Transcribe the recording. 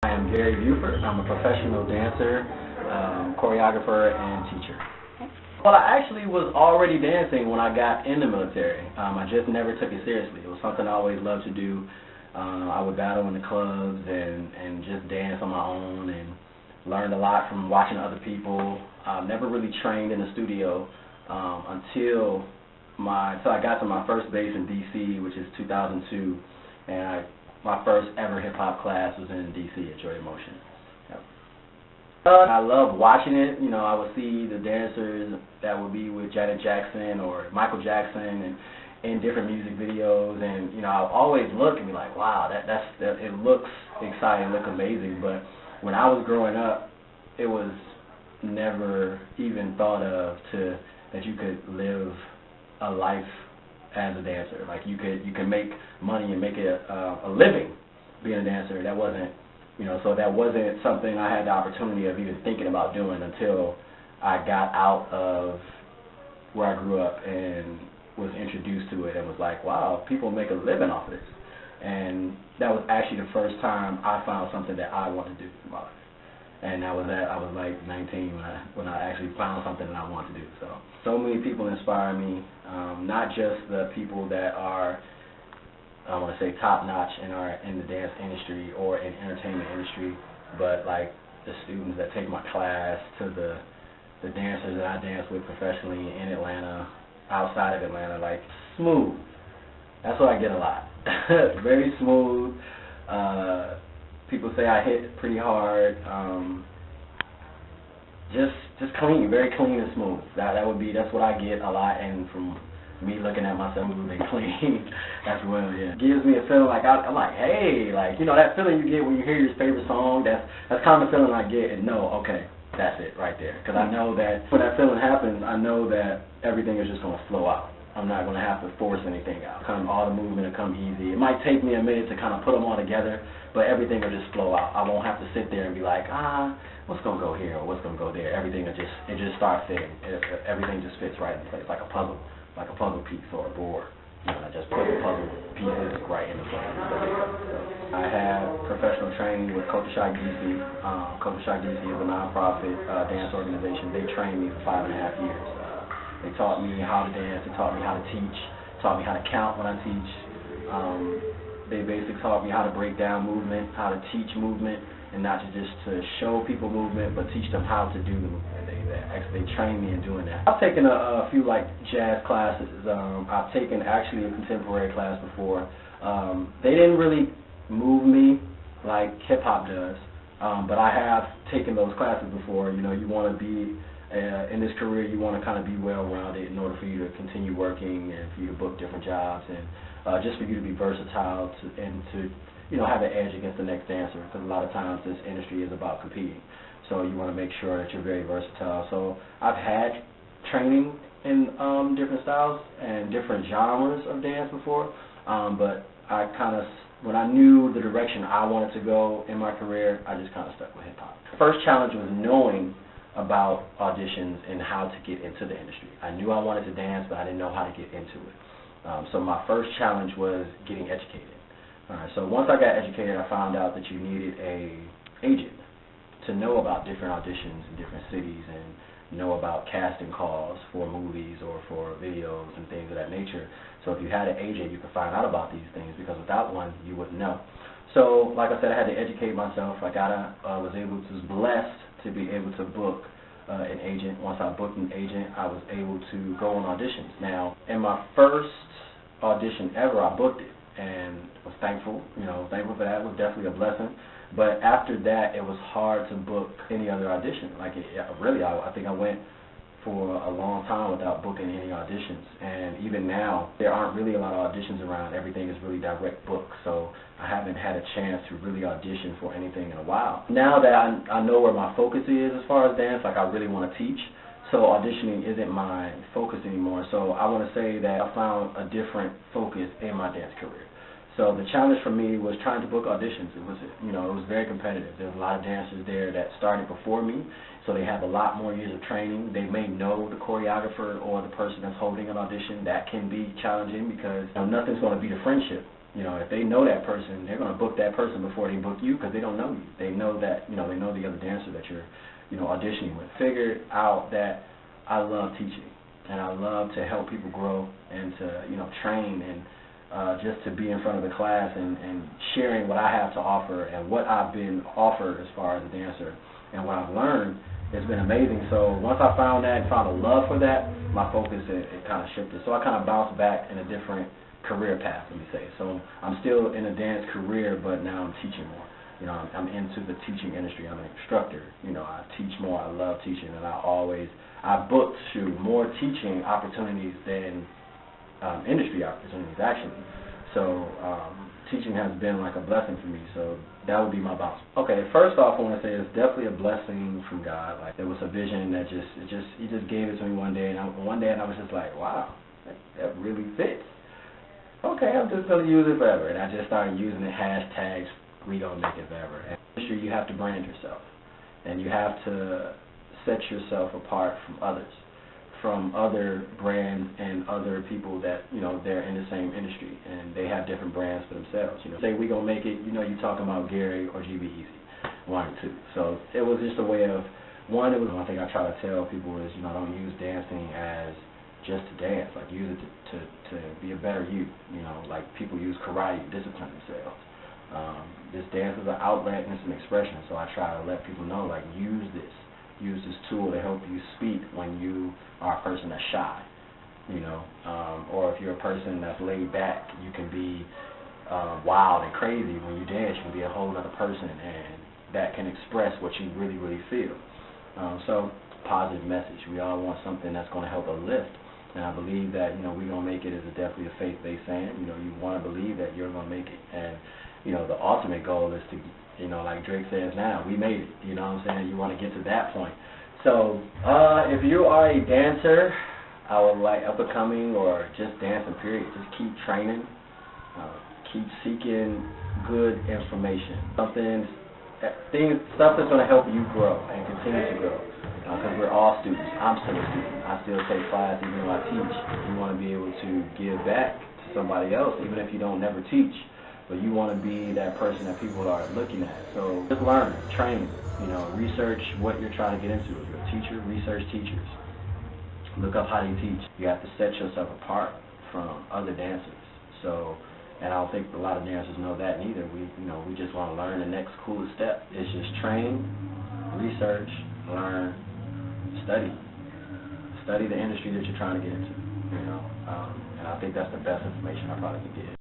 I am Gary Beauford. I'm a professional dancer, choreographer, and teacher. Well, I actually was already dancing when I got in the military. I just never took it seriously. It was something I always loved to do. I would battle in the clubs and just dance on my own and learned a lot from watching other people. Never really trained in the studio until I got to my first base in D.C., which is 2002, and my first ever hip-hop class was in D.C. at Joy Motion. Yep. I love watching it. You know, I would see the dancers that would be with Janet Jackson or Michael Jackson and in different music videos, and you know, I would always look and be like, wow, it looks exciting, looks amazing. But when I was growing up, it was never even thought of that you could live a life as a dancer. Like you can make money and make it a living being a dancer. That wasn't, you know, so that wasn't something I had the opportunity of even thinking about doing until I got out of where I grew up and was introduced to it and was like, wow, people make a living off of this. And that was actually the first time I found something that I wanted to do in my life. And I was like 19 when I actually found something that I wanted to do. So many people inspire me, not just the people that are, I want to say, top-notch and are in the dance industry or in entertainment industry, but like the students that take my class, to the dancers that I dance with professionally in Atlanta, outside of Atlanta. Like, smooth. That's what I get a lot. Very smooth. People say I hit pretty hard. Just clean, very clean and smooth. That's what I get a lot, and from me looking at myself moving clean, that's what it gives me a feeling like I'm like, hey, like, you know, that feeling you get when you hear your favorite song. That's kind of the feeling I get, and know, okay, that's it right there. Because I know that when that feeling happens, I know that everything is just going to flow out. I'm not going to have to force anything out. All the movement will come easy. It might take me a minute to kind of put them all together, but everything will just flow out. I won't have to sit there and be like, what's going to go here or what's going to go there. Everything will just start fitting. Everything just fits right in place, like a puzzle piece or a board. You know, I just put the puzzle pieces right into place. I have professional training with Culture Shock DC. Culture Shock DC is a nonprofit dance organization. They trained me for 5.5 years. They taught me how to dance. They taught me how to teach. Taught me how to count when I teach. They basically taught me how to break down movement, how to teach movement, and not just to show people movement, but teach them how to do the movement. They trained me in doing that. I've taken a few like jazz classes. I've taken actually a contemporary class before. They didn't really move me like hip hop does, but I have taken those classes before. You know, you want to be in this career, you want to kind of be well-rounded in order for you to continue working and for you to book different jobs and just for you to be versatile and to you know, have an edge against the next dancer, because a lot of times this industry is about competing. So you want to make sure that you're very versatile. So I've had training in different styles and different genres of dance before, but when I knew the direction I wanted to go in my career, I just kind of stuck with hip-hop. First challenge was knowing about auditions and how to get into the industry. I knew I wanted to dance, but I didn't know how to get into it. So my first challenge was getting educated. So once I got educated, I found out that you needed an agent to know about different auditions in different cities and know about casting calls for movies or for videos and things of that nature. So if you had an agent, you could find out about these things, because without one, you wouldn't know. So like I said, I had to educate myself. I was blessed to be able to book an agent. Once I booked an agent, I was able to go on auditions. Now, in my first audition ever, I booked it and was thankful. You know, thankful for that. It was definitely a blessing. But after that, it was hard to book any other audition. Like, I think I went for a long time without booking any auditions. And even now, there aren't really a lot of auditions around. Everything is really direct booked. So I haven't had a chance to really audition for anything in a while. Now that I know where my focus is as far as dance, like, I really want to teach. So auditioning isn't my focus anymore. So I want to say that I found a different focus in my dance career. So the challenge for me was trying to book auditions. It was very competitive. There was a lot of dancers there that started before me, so they have a lot more years of training. They may know the choreographer or the person that's holding an audition. That can be challenging because nothing's going to beat a friendship. if they know that person, they're going to book that person before they book you because they don't know you. They know that, they know the other dancer that you're, auditioning with. Figured out that I love teaching, and I love to help people grow and to, train and just to be in front of the class and sharing what I have to offer and what I've been offered as far as a dancer and what I've learned. It's been amazing. So once I found that and found a love for that, my focus, it kind of shifted. So I kind of bounced back in a different career path, let me say. So I'm still in a dance career, but now I'm teaching more. I'm into the teaching industry. I'm an instructor. I teach more. I love teaching, and I booked more teaching opportunities than industry opportunities, actually. So teaching has been like a blessing for me. So that would be my bounce. Okay, first off, I want to say it's definitely a blessing from God. Like, there was a vision that He just gave it to me one day, and I was just like, wow, that really fits. Okay, I'm just going to use it forever. And I just started using the hashtags, we gonna make it forever. And in the industry, you have to brand yourself. And you have to set yourself apart from others, from other brands and other people that, they're in the same industry. And they have different brands for themselves. Say we gonna make it, you're talking about Gary or GB Easy, one or two. So it was just a way of, one thing I try to tell people is, don't use dancing as just to dance. Like, use it to be a better you. Like people use karate to discipline themselves. This dance is an outlet and it's an expression. So I try to let people know, like, use this tool to help you speak when you are a person that's shy. Or if you're a person that's laid back, you can be wild and crazy. When you dance, you can be a whole other person, and that can express what you really, really feel. So, positive message. We all want something that's going to help uplift. And I believe that, we're going to make it is definitely a faith-based saying. You want to believe that you're going to make it. And, the ultimate goal is to, like Drake says now, we made it. You know what I'm saying? You want to get to that point. So, if you are a dancer, I would like up-and-coming or just dancing, period, just keep training. Keep seeking good information. Stuff that's going to help you grow and continue to grow. Because we're all students. I'm still a student. I still take class even though I teach. You want to be able to give back to somebody else, even if you don't never teach. But you want to be that person that people are looking at. So just learn, train, research what you're trying to get into. If you're a teacher, research teachers. Look up how they teach. You have to set yourself apart from other dancers. So, and I don't think a lot of dancers know that neither. We just want to learn the next coolest step. It's just train, research, learn, study the industry that you're trying to get into, and I think that's the best information I probably can give.